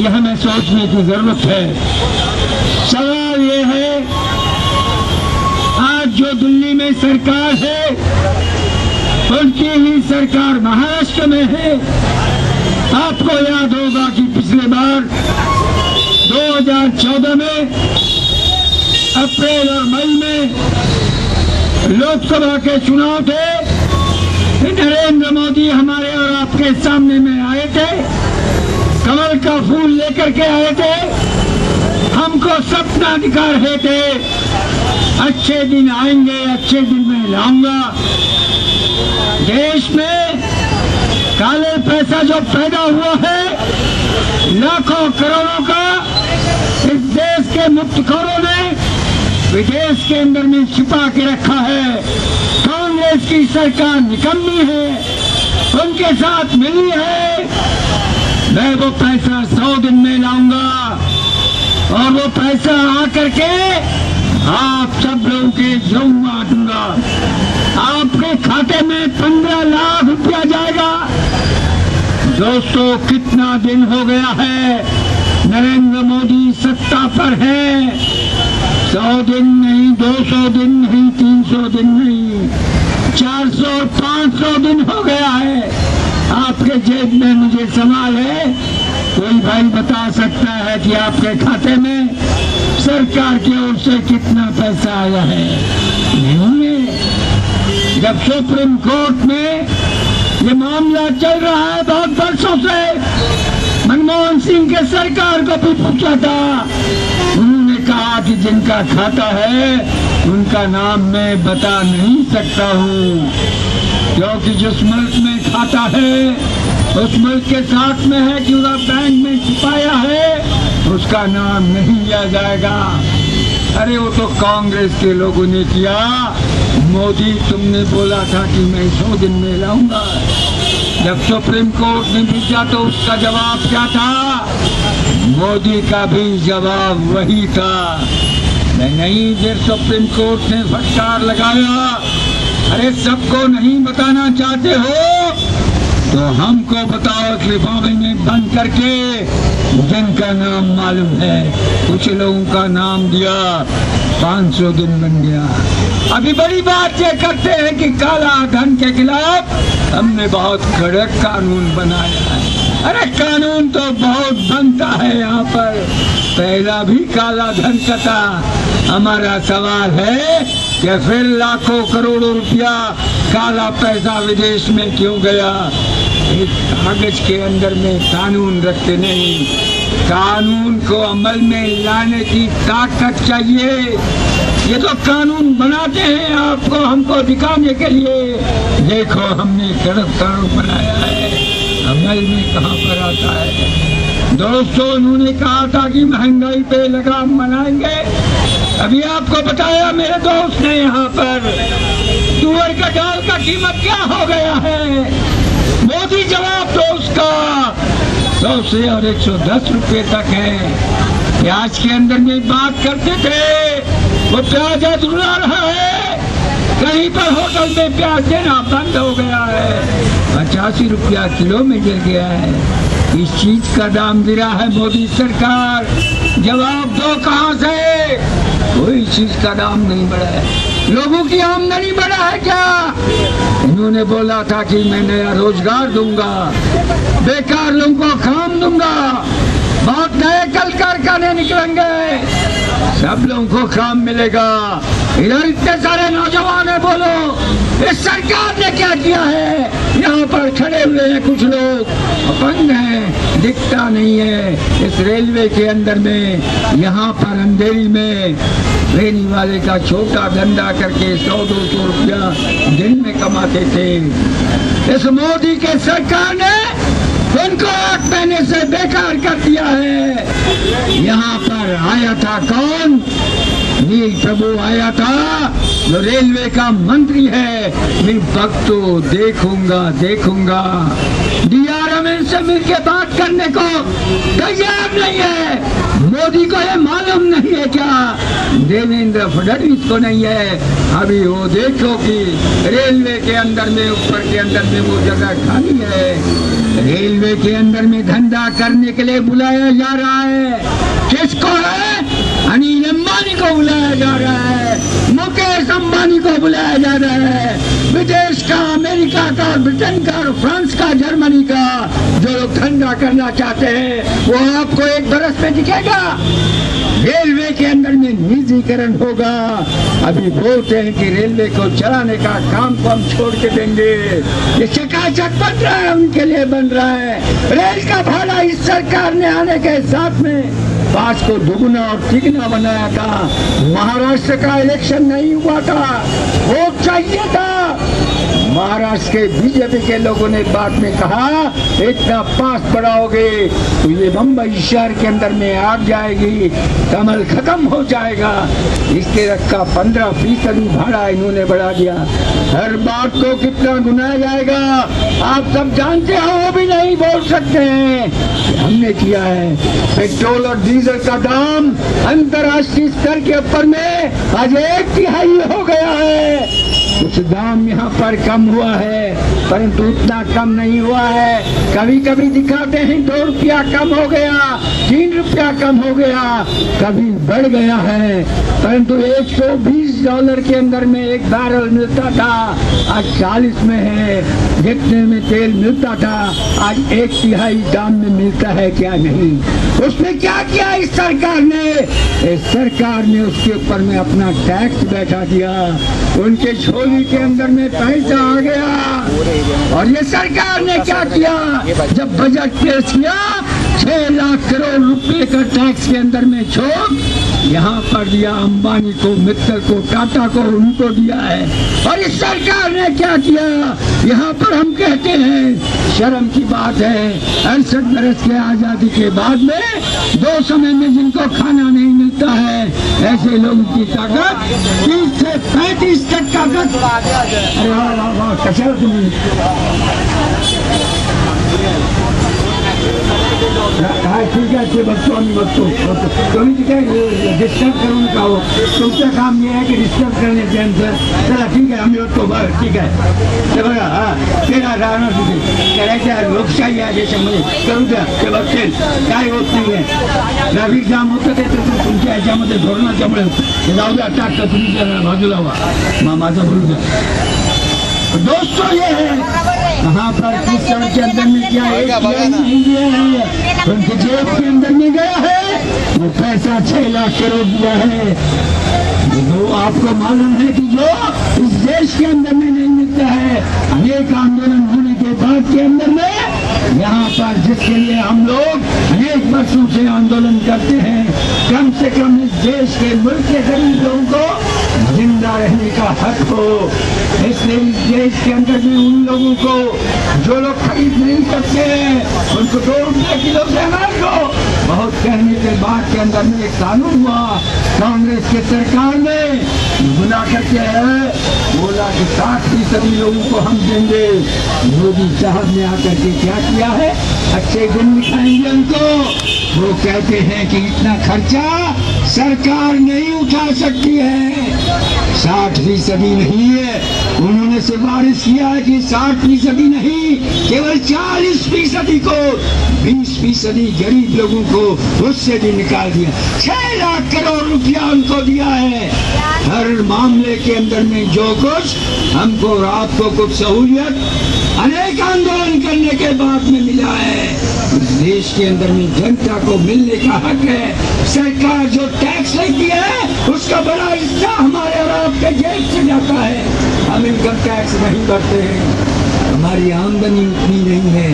ये हमें सोचने की जरूरत है। सवाल ये है, आज जो दिल्ली में सरकार है, उनकी ही सरकार महाराष्ट्र में है। आपको याद होगा कि पिछले बार 2014 में अप्रैल और मई में लोकसभा के चुनाव थे। नरेंद्र मोदी हमारे और आपके सामने में आए थे, कमल का फूल लेकर के आए थे, हमको सपना दिखा रहे थे, अच्छे दिन आएंगे, अच्छे दिन मैं लाऊंगा। देश में काले पैसा जो पैदा हुआ है, लाखों करोड़ों का, इस देश के मुफ्तखोरों ने विदेश के अंदर में छिपा के रखा है। कांग्रेस की सरकार निकम्मी है, उनके साथ मिली है। मैं वो पैसा 100 दिन में लाऊंगा और वो पैसा आकर के आप सब लोगों के जऊ बांटूंगा। आपके खाते में 15 लाख रुपया जाएगा। दोस्तों, कितना दिन हो गया है नरेंद्र मोदी सत्ता पर है। 100 दिन नहीं, 200 दिन नहीं, 300 दिन नहीं, 400 और 500 दिन हो गया है। आपके जेब में मुझे सवाल है, कोई भाई बता सकता है कि आपके खाते में सरकार की ओर से कितना पैसा आया है? नहीं है। जब सुप्रीम कोर्ट में ये मामला चल रहा है बहुत वर्षों से, मनमोहन सिंह के सरकार को भी पूछा था, उन्होंने कहा कि जिनका खाता है उनका नाम मैं बता नहीं सकता हूँ, क्योंकि जिस मुल्क में खाता है उस मुल्क के साथ में है कि उसका बैंक में छिपाया है, उसका नाम नहीं लिया जाएगा। अरे वो तो कांग्रेस के लोगों ने किया। मोदी, तुमने बोला था कि मैं 100 दिन में लाऊंगा। जब सुप्रीम कोर्ट ने पूछा तो उसका जवाब क्या था? मोदी का भी जवाब वही था, नहीं। फिर सुप्रीम कोर्ट ने फटकार लगाया, अरे सबको नहीं बताना चाहते हो तो हमको बताओ, लिफाफे में बंद करके, जिनका नाम मालूम है। कुछ लोगों का नाम दिया, 500 दिन बन गया। अभी बड़ी बात ये करते हैं कि काला धन के खिलाफ हमने बहुत कड़क कानून बनाया है। अरे कानून तो बहुत बनता है यहाँ पर, पहला भी काला धन का था। हमारा सवाल है कि फिर लाखों करोड़ों रुपया काला पैसा विदेश में क्यों गया? एक कागज के अंदर में कानून रखते नहीं, कानून को अमल में लाने की ताकत चाहिए। ये तो कानून बनाते हैं आपको, हमको दिखाने के लिए, देखो हमने कड़क कानून बनाया है, अमल में कहाँ पर आता है? दोस्तों, उन्होंने कहा था कि महंगाई पे लगाम बनाएंगे। अभी आपको बताया मेरे दोस्त ने यहाँ पर, तुअर का दाल का कीमत क्या हो गया है? मोदी जवाब दो उसका। 100 से और 110 रुपए तक है। प्याज के अंदर में बात करते थे, वो प्याज आज रुला रहा है, कहीं पर होटल में प्याज देना बंद हो गया है। 85 रुपया किलो में गिर गया है। इस चीज का दाम गिरा है मोदी सरकार, जवाब दो कहाँ से? कोई चीज का दाम नहीं बढ़ा है। लोगों की आमदनी बढ़ा है क्या? इन्होंने बोला था कि मैं नया रोजगार दूंगा, बेकार लोगों को काम दूंगा, बहुत नए कल कारखाने निकलेंगे, सब लोगों को काम मिलेगा। इधर इतने सारे नौजवान है, बोलो इस सरकार ने क्या किया है? यहाँ पर खड़े हुए हैं कुछ लोग, अपंग हैं, दिखता नहीं है। इस रेलवे के अंदर में, यहाँ पर अंधेरी में रेनी वाले का छोटा धंधा करके 100-200 रुपया दिन में कमाते थे। इस मोदी के सरकार ने उनको 8 महीने से बेकार कर दिया है। यहाँ पर आया था कौन? नील प्रभु आया था, जो रेलवे का मंत्री है। मैं भक्तों देखूंगा। DRM से मिलकर बात करने को तैयार नहीं है। मोदी को ये मालूम नहीं है क्या? देवेंद्र फडणवीस को नहीं है। अभी वो देखो कि रेलवे के अंदर में, ऊपर के अंदर में वो जगह खाली है। रेलवे के अंदर में धंधा करने के लिए बुलाया जा रहा है। किसको है? अनिल अंबानी को बुलाया जा रहा है, मुकेश अंबानी को बुलाया जा रहा है, विदेश का, अमेरिका का, ब्रिटेन का, फ्रांस का, जर्मनी का। जो लोग धंधा करना चाहते हैं वो आपको 1 बरस में दिखेगा। रेलवे के अंदर में निजीकरण होगा। अभी बोलते हैं कि रेलवे को चलाने का काम को हम छोड़ के देंगे। ये चकाचक बन रहा है, उनके लिए बन रहा है। रेल का भाड़ा इस सरकार ने आने के साथ में 5 को दुगुना और तिगुना बनाया था। महाराष्ट्र का इलेक्शन नहीं हुआ था, वोट चाहिए था। महाराष्ट्र के बीजेपी के लोगों ने बाद में कहा इतना पास बढ़ाओगे तो ये मुंबई शहर के अंदर में आग जाएगी, कमल खत्म हो जाएगा। इसके रखा 15% भाड़ा इन्होंने बढ़ा दिया। हर बात को कितना गुना जाएगा आप सब जानते हो, वो भी नहीं बोल सकते हैं। हमने किया है। पेट्रोल और डीजल का दाम अंतर्राष्ट्रीय स्तर के ऊपर में आज 1/3 हो गया है। कुछ दाम यहाँ पर कम हुआ है, परंतु उतना कम नहीं हुआ है। कभी कभी दिखाते हैं 2 रुपया कम हो गया, 3 रुपया कम हो गया, कभी बढ़ गया है। परंतु $120 के अंदर में 1 बैरल मिलता था, आज 40 में है। जितने में तेल मिलता था आज 1/3 दाम में मिलता है क्या नहीं। उसमें क्या किया इस सरकार ने? इस सरकार ने उसके ऊपर में अपना टैक्स बैठा दिया। उनके झोली के अंदर में पैसा आ गया। और ये सरकार ने क्या किया? जब बजट पेश किया 6 लाख करोड़ रुपए का टैक्स के अंदर में छूट यहाँ पर दिया। अंबानी को, मित्तल को, टाटा को, उनको दिया है। और इस सरकार ने क्या किया? यहाँ पर हम कहते हैं शर्म की बात है, 68 बरस के आजादी के बाद में 2 समय में जिनको खाना नहीं मिलता है, ऐसे लोगों की ताकत 30 से 35 तक ताकत। अरे वाह वाह वाह, कशा तुम्ही काय ठीक आहे, ते बघतो आम्ही बघतो। तुम्ही तिथे डिस्टर्ब करू नका हो, तुमचं काम हे आहे की डिस्टर्ब करण्याचं यांचं। चला ठीक आहे, आम्ही बघतो, बरं ठीक आहे। ते बघा, ते राहणार तिथे करायचं, लोकशाही या देशामध्ये करू द्या, ते बघतील काय होत नाही आहे। ट्रॅफिक जाम होतं ते तुमच्या ह्याच्यामध्ये धोरणाच्यामुळे होतं, जाऊ द्या, टाकतं तुम्ही जरा बाजूला व्हा, माझं बोलू द्या। दोस्तों ये है यहाँ पर किस सड़क के अंदर में क्या नहीं दिया है, उनके जेब के अंदर में गया है वो पैसा 6 लाख करोड़ दिया है। जो आपको मालूम है कि जो इस देश के अंदर में नहीं मिलता है, अनेक आंदोलन होने के बाद के अंदर में यहाँ पर जिसके लिए हम लोग अनेक वर्षों से आंदोलन करते हैं, कम से कम इस देश के मुल्क के गरीब लोगों को जिंदा रहने का हक हो। इसलिए इस देश के अंदर में उन लोगों को जो लोग खरीद नहीं सकते उनको 2 रुपये किलो देना दो। बहुत कहने के बाद के अंदर में एक कानून हुआ, कांग्रेस की सरकार ने बुला करके बोला कि 60% लोगों को हम देंगे। मोदी साहब ने आकर के क्या किया है? अच्छे दिन दिखाएंगे उनको। वो कहते हैं कि इतना खर्चा सरकार नहीं उठा सकती है, 60% नहीं है। उन्होंने सिफारिश किया है कि 60% नहीं, केवल 40% को, 20% गरीब लोगों को उससे भी निकाल दिया। 6 लाख करोड़ रुपया उनको दिया है। हर मामले के अंदर में जो कुछ हमको और आपको कुछ सहूलियत अनेक आंदोलन करने के बाद में मिला है, इस देश के अंदर में जनता को मिलने का हक है। सरकार जो टैक्स लेती है उसका बड़ा हिस्सा हमारे और आपके जेब से जाता है। हम इनकम टैक्स नहीं भरते हैं, हमारी आमदनी उतनी नहीं है।